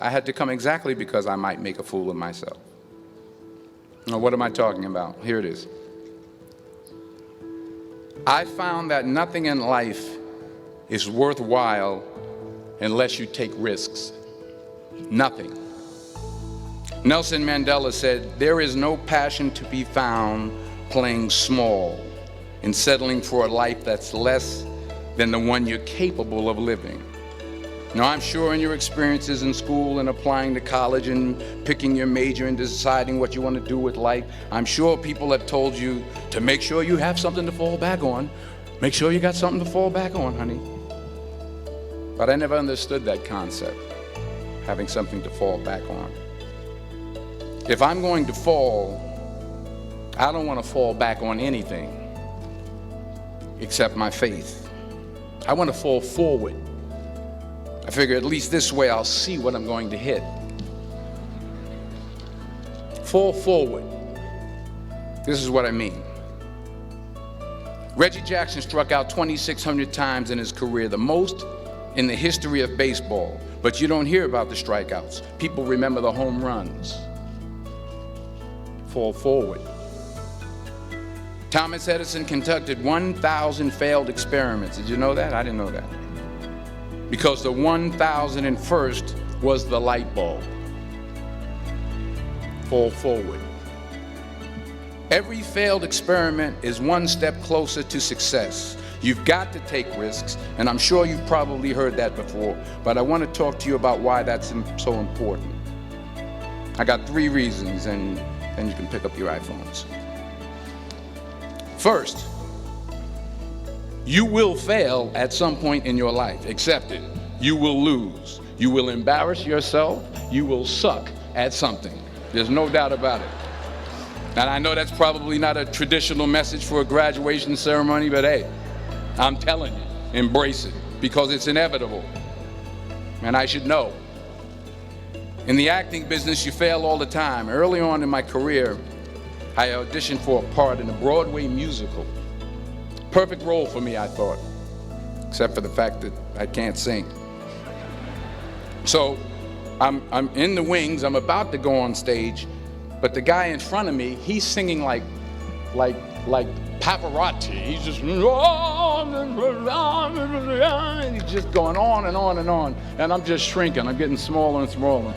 I had to come exactly because I might make a fool of myself. Now, what am I talking about? Here it is. I found that nothing in life is worthwhile unless you take risks. Nothing. Nelson Mandela said, "There is no passion to be found playing small and settling for a life that's less than the one you're capable of living." Now, I'm sure in your experiences in school and applying to college and picking your major and deciding what you want to do with life, I'm sure people have told you to make sure you have something to fall back on. Make sure you got something to fall back on, honey. But I never understood that concept, having something to fall back on. If I'm going to fall, I don't want to fall back on anything except my faith. I want to fall forward. I figure at least this way I'll see what I'm going to hit. Fall forward. This is what I mean. Reggie Jackson struck out 2,600 times in his career, the most in the history of baseball. But you don't hear about the strikeouts. People remember the home runs. Fall forward. Thomas Edison conducted 1,000 failed experiments. Did you know that? I didn't know that. Because the 1,001st was the light bulb. Fall forward. Every failed experiment is one step closer to success. You've got to take risks, and I'm sure you've probably heard that before, but I want to talk to you about why that's so important. I got 3 reasons, and then you can pick up your iPhones. First, you will fail at some point in your life. Accept it. You will lose. You will embarrass yourself. You will suck at something. There's no doubt about it. And I know that's probably not a traditional message for a graduation ceremony, but hey, I'm telling you, embrace it, because it's inevitable. And I should know. In the acting business, you fail all the time. Early on in my career, I auditioned for a part in a Broadway musical. Perfect role for me, I thought, except for the fact that I can't sing. So I'm in the wings, I'm about to go on stage, but the guy in front of me, he's singing like Pavarotti. He's just, and he's just going on and on and on, and I'm just shrinking. I'm getting smaller and smaller.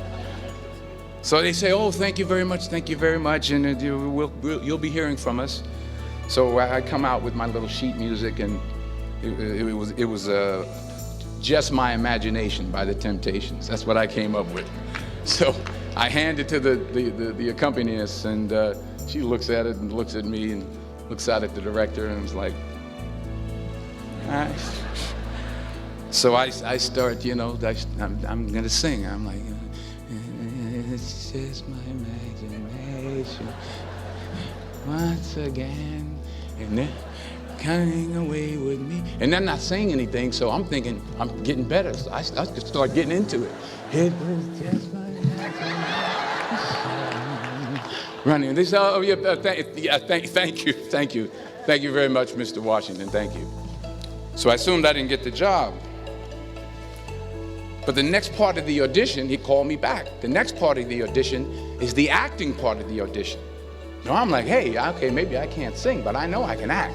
So they say, "Oh, thank you very much, and you'll be hearing from us." So I come out with my little sheet music, and it was Just My Imagination by the Temptations. That's what I came up with. So I hand it to the accompanist, and she looks at it and looks at me and looks out at the director and is like, So I start, I'm gonna sing. I'm like, it's just my imagination once again, and they're coming away with me. And they're not saying anything, so I'm thinking I'm getting better. So I start getting into it. It was just my imagination. Running. They say, "Oh, yeah, thank you very much, Mr. Washington. Thank you." So I assumed I didn't get the job. But the next part of the audition, he called me back. The next part of the audition is the acting part of the audition. Now I'm like, hey, okay, maybe I can't sing, but I know I can act.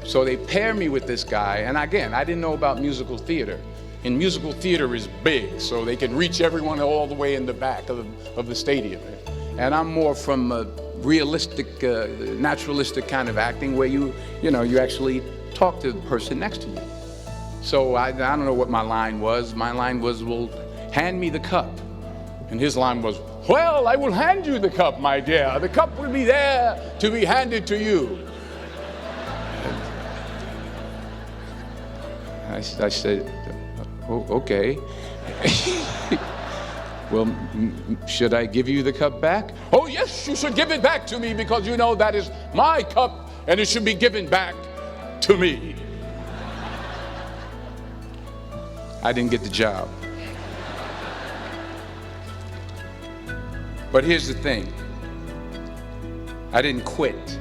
So they pair me with this guy, and again, I didn't know about musical theater. And musical theater is big, so they can reach everyone all the way in the back of the stadium. And I'm more from a realistic, naturalistic kind of acting where you actually talk to the person next to you. So I don't know what my line was. My line was, "Well, hand me the cup." And his line was, "Well, I will hand you the cup, my dear. The cup will be there to be handed to you." I said, "Oh, okay." "Well, should I give you the cup back?" "Oh, yes, you should give it back to me, because you know that is my cup and it should be given back to me." I didn't get the job. But here's the thing. I didn't quit.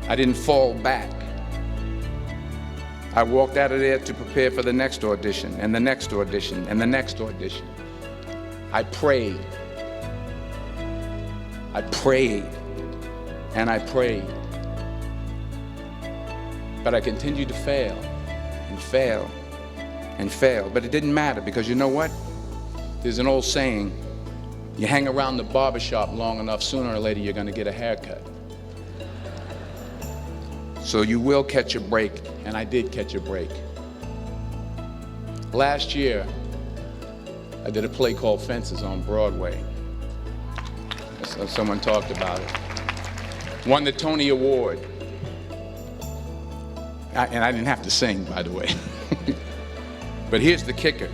I didn't fall back. I walked out of there to prepare for the next audition, and the next audition, and the next audition. I prayed. I prayed, and I prayed. But I continued to fail, and fail, and fail. But it didn't matter, because you know what? There's an old saying, you hang around the barbershop long enough, sooner or later you're going to get a haircut. So you will catch a break, and I did catch a break. Last year, I did a play called Fences on Broadway. Someone talked about it. Won the Tony Award. And I didn't have to sing, by the way. But here's the kicker.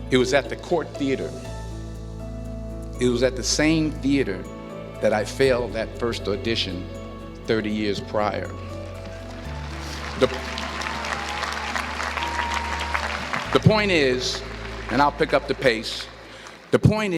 It was at the Court Theater. It was at the same theater that I failed that first audition 30 years prior. The point is, and I'll pick up the pace, the point